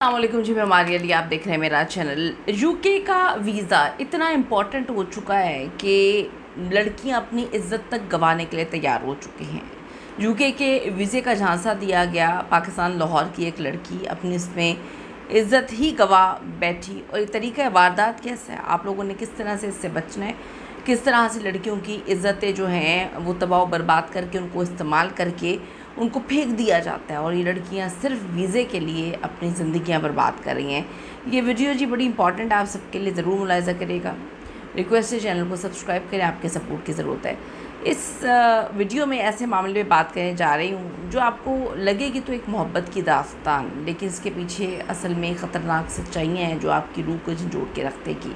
السلام علیکم جی، میں ماریہ علی، آپ دیکھ رہے ہیں میرا چینل۔ یوکے کا ویزا اتنا امپورٹنٹ ہو چکا ہے کہ لڑکیاں اپنی عزت تک گنوانے کے لیے تیار ہو چکی ہیں۔ یوکے کے ویزے کا جھانسا دیا گیا، پاکستان لاہور کی ایک لڑکی اپنی اس میں عزت ہی گوا بیٹھی، اور یہ طریقہ واردات کیسا ہے؟ آپ لوگوں نے کس طرح سے اس سے بچنا ہے؟ کس طرح سے لڑکیوں کی عزتیں جو ہیں وہ تباہ و برباد کر کے ان کو استعمال کر کے ان کو پھینک دیا جاتا ہے، اور یہ لڑکیاں صرف ویزے کے لیے اپنی زندگیاں برباد کر رہی ہیں۔ یہ ویڈیو جی بڑی امپورٹنٹ ہے، آپ سب کے لیے ضرور ملاحظہ کرے گا۔ ریکویسٹ ہے چینل کو سبسکرائب کریں، آپ کے سپورٹ کی ضرورت ہے۔ اس ویڈیو میں ایسے معاملے میں بات کرنے جا رہی ہوں جو آپ کو لگے گی تو ایک محبت کی داستان، لیکن اس کے پیچھے اصل میں خطرناک سچائیاں ہیں جو آپ کی روح کو جھنجھوڑ کے رکھ دے گی۔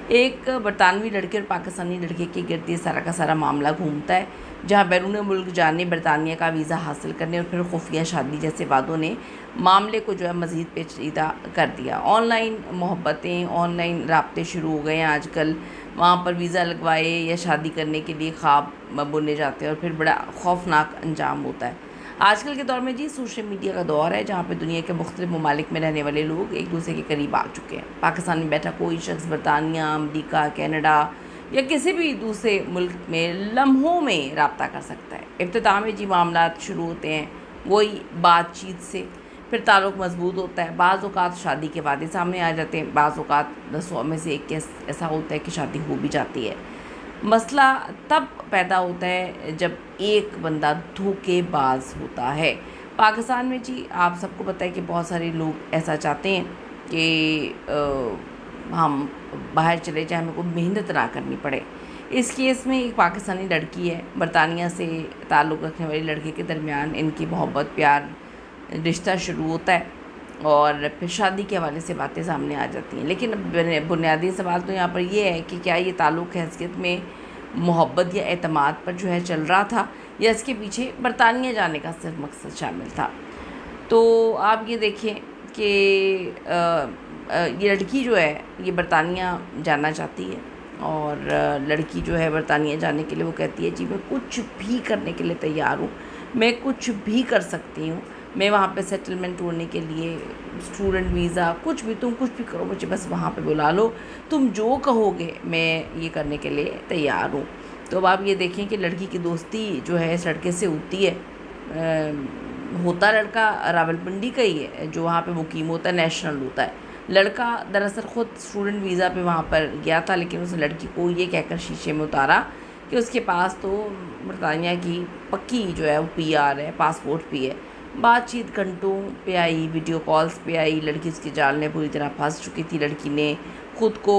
ایک برطانوی لڑکے اور پاکستانی لڑکے کے گرد یہ سارا کا سارا معاملہ گھومتا ہے، جہاں بیرون ملک جانے، برطانیہ کا ویزا حاصل کرنے اور پھر خفیہ شادی جیسے وعدوں نے معاملے کو جو ہے مزید پیچیدہ کر دیا۔ آن لائن محبتیں، آن لائن رابطے شروع ہو گئے ہیں آج کل۔ وہاں پر ویزا لگوائے یا شادی کرنے کے لیے خواب بنے جاتے ہیں اور پھر بڑا خوفناک انجام ہوتا ہے۔ آج کل کے دور میں جی سوشل میڈیا کا دور ہے، جہاں پہ دنیا کے مختلف ممالک میں رہنے والے لوگ ایک دوسرے کے قریب آ چکے ہیں۔ پاکستان میں بیٹھا کوئی شخص برطانیہ، امریکہ، کینیڈا یا کسی بھی دوسرے ملک میں لمحوں میں رابطہ کر سکتا ہے۔ ابتدا میں جی معاملات شروع ہوتے ہیں وہی بات چیت سے، پھر تعلق مضبوط ہوتا ہے، بعض اوقات شادی کے وعدے سامنے آ جاتے ہیں، بعض اوقات 100 میں سے ایک کیس ایسا ہوتا ہے کہ شادی ہو بھی جاتی ہے۔ مسئلہ تب پیدا ہوتا ہے جب ایک بندہ دھوکے باز ہوتا ہے۔ پاکستان میں جی آپ سب کو پتہ ہے کہ بہت سارے لوگ ایسا چاہتے ہیں کہ ہم باہر چلے جائیں، ہمیں کوئی محنت نہ کرنی پڑے۔ اس کیس میں ایک پاکستانی لڑکی ہے، برطانیہ سے تعلق رکھنے والی لڑکے کے درمیان ان کی محبت، پیار، رشتہ شروع ہوتا ہے اور پھر شادی کے حوالے سے باتیں سامنے آ جاتی ہیں۔ لیکن بنیادی سوال تو یہاں پر یہ ہے کہ کیا یہ تعلق حیثیت میں محبت یا اعتماد پر جو ہے چل رہا تھا، یا اس کے پیچھے برطانیہ جانے کا صرف مقصد شامل تھا؟ تو آپ یہ دیکھیں کہ یہ لڑکی جو ہے یہ برطانیہ جانا چاہتی ہے، اور لڑکی جو ہے برطانیہ جانے کے لیے وہ کہتی ہے جی میں کچھ بھی کرنے کے لیے تیار ہوں، میں کچھ بھی کر سکتی ہوں، میں وہاں پہ سیٹلمنٹ ہونے کے لیے، اسٹوڈنٹ ویزا، کچھ بھی، تم کچھ بھی کرو، مجھے بس وہاں پہ بلا لو، تم جو کہو گے میں یہ کرنے کے لیے تیار ہوں۔ تو اب آپ یہ دیکھیں کہ لڑکی کی دوستی جو ہے اس لڑکے سے ہوتی ہے۔ ہوتا لڑکا راولپنڈی کا ہی ہے، جو وہاں پہ مقیم ہوتا ہے، نیشنل ہوتا ہے۔ لڑکا دراصل خود اسٹوڈنٹ ویزا پہ وہاں پر گیا تھا، لیکن اس نے لڑکی کو یہ کہہ کر شیشے میں اتارا کہ اس کے پاس تو برطانیہ کی پکی جو ہے وہ PR ہے، پاسپورٹ بھی ہے۔ بات چیت گھنٹوں پہ آئی، ویڈیو کالز پہ آئی، لڑکی اس کے جال میں پوری طرح پھنس چکی تھی۔ لڑکی نے خود کو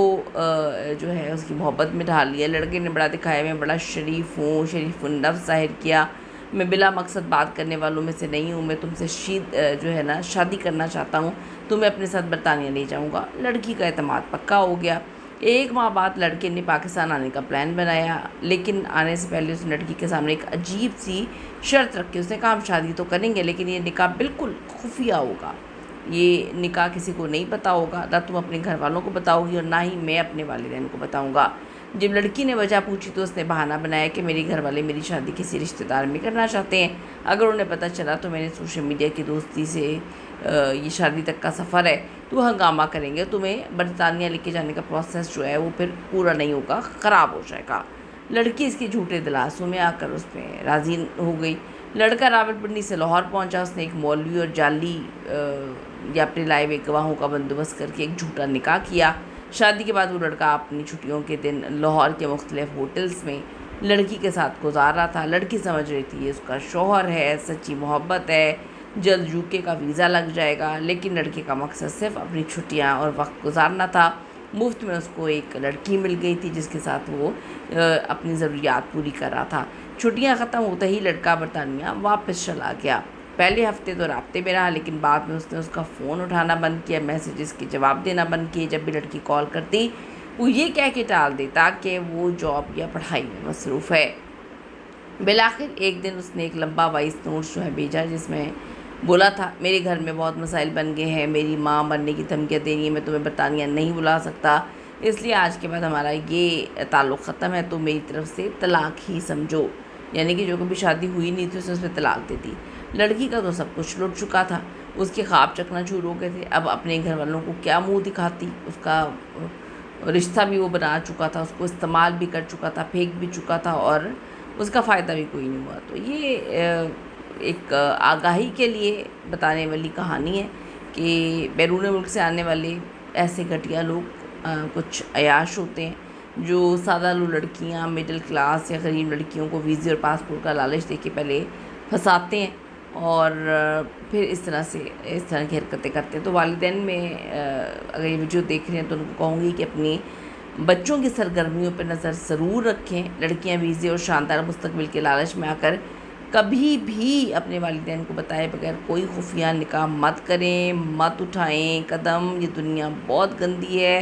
جو ہے اس کی محبت میں ڈھال لیا۔ لڑکے نے بڑا دکھایا میں بڑا شریف ہوں، شریف النفس ظاہر کیا، میں بلا مقصد بات کرنے والوں میں سے نہیں ہوں، میں تم سے جو ہے نا شادی کرنا چاہتا ہوں، تو میں اپنے ساتھ برطانیہ لے جاؤں گا۔ لڑکی کا اعتماد پکا ہو گیا۔ 1 ماہ بعد لڑکے نے پاکستان آنے کا پلان بنایا، لیکن آنے سے پہلے اس نے لڑکی کے سامنے ایک عجیب سی شرط رکھی۔ اس نے کہا ہم شادی تو کریں گے، لیکن یہ نکاح بالکل خفیہ ہوگا، یہ نکاح کسی کو نہیں پتہ ہوگا، نہ تم اپنے گھر والوں کو بتاؤ گی اور نہ ہی میں اپنے والدین کو بتاؤں گا۔ جب لڑکی نے وجہ پوچھی تو اس نے بہانہ بنایا کہ میرے گھر والے میری شادی کسی رشتہ دار میں کرنا چاہتے ہیں، اگر انہیں پتہ چلا تو میں نے سوشل میڈیا کی دوستی سے یہ شادی تک کا سفر ہے تو ہنگامہ کریں گے، تمہیں برطانیہ لے کے جانے کا پروسیس جو ہے وہ پھر پورا نہیں ہوگا، خراب ہو جائے گا۔ لڑکی اس کے جھوٹے دلاسوں میں آ کر اس پہ راضی ہو گئی۔ لڑکا راولپنڈی سے لاہور پہنچا، اس نے ایک مولوی اور جعلی یا اپنے لائے ہوئے گواہوں کا بندوبست کر کے ایک جھوٹا نکاح کیا۔ شادی کے بعد وہ لڑکا اپنی چھٹیوں کے دن لاہور کے مختلف ہوٹلز میں لڑکی کے ساتھ گزار رہا تھا۔ لڑکی سمجھ رہی تھی یہ اس کا شوہر ہے، سچی محبت ہے، جلد UK کا ویزا لگ جائے گا، لیکن لڑکے کا مقصد صرف اپنی چھٹیاں اور وقت گزارنا تھا۔ مفت میں اس کو ایک لڑکی مل گئی تھی جس کے ساتھ وہ اپنی ضروریات پوری کر رہا تھا۔ چھٹیاں ختم ہوتے ہی لڑکا برطانیہ واپس چلا گیا۔ پہلے ہفتے تو رابطے میں رہا، لیکن بعد میں اس نے اس کا فون اٹھانا بند کیا، میسیجز کے جواب دینا بند کیے۔ جب بھی لڑکی کال کرتی وہ یہ کہہ کے ٹال دیتا کہ وہ جاب یا پڑھائی میں مصروف ہے۔ بالآخر ایک دن اس نے ایک لمبا وائس نوٹ جو ہے بھیجا، جس میں بولا تھا میرے گھر میں بہت مسائل بن گئے ہیں، میری ماں مرنے کی دھمکیاں دے رہی ہے، میں تمہیں برطانیہ نہیں بلا سکتا، اس لیے آج کے بعد ہمارا یہ تعلق ختم ہے، تو میری طرف سے طلاق ہی سمجھو۔ یعنی کہ جو کبھی شادی ہوئی نہیں تھی اس نے اس میں طلاق دے دی۔ لڑکی کا تو سب کچھ لٹ چکا تھا۔ اس کے خواب چکنا چور ہو گئے تھے. اب اپنے گھر والوں کو کیا منہ دکھاتی, اس کا رشتہ بھی وہ بنا چکا تھا, اس کو استعمال بھی کر چکا تھا, پھینک بھی چکا تھا, اور اس کا فائدہ بھی کوئی نہیں ہوا. تو یہ ایک آگاہی کے لیے بتانے والی کہانی ہے کہ بیرون ملک سے آنے والے ایسے گھٹیا لوگ کچھ عیاش ہوتے ہیں جو سادہ لو لڑکیاں, مڈل کلاس یا غریب لڑکیوں کو ویزے اور پاسپورٹ کا لالچ دے کے پہلے پھنساتے ہیں اور پھر اس طرح کی حرکتیں کرتے ہیں. تو والدین میں اگر یہ ویڈیو دیکھ رہے ہیں تو ان کو کہوں گی کہ اپنی بچوں کی سرگرمیوں پہ نظر ضرور رکھیں. لڑکیاں ویزے اور شاندار مستقبل کے لالچ میں آ کر کبھی بھی اپنے والدین کو بتائے بغیر کوئی خفیہ نکاح مت کریں, مت اٹھائیں قدم. یہ دنیا بہت گندی ہے,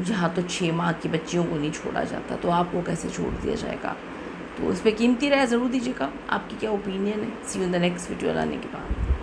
یہاں تو 6 ماہ کی بچیوں کو نہیں چھوڑا جاتا, تو آپ کو کیسے چھوڑ دیا جائے گا. تو اس پہ قیمتی رائے ضرور دیجیے گا, آپ کی کیا اوپینین ہے. See you in the next video لانے کے بعد.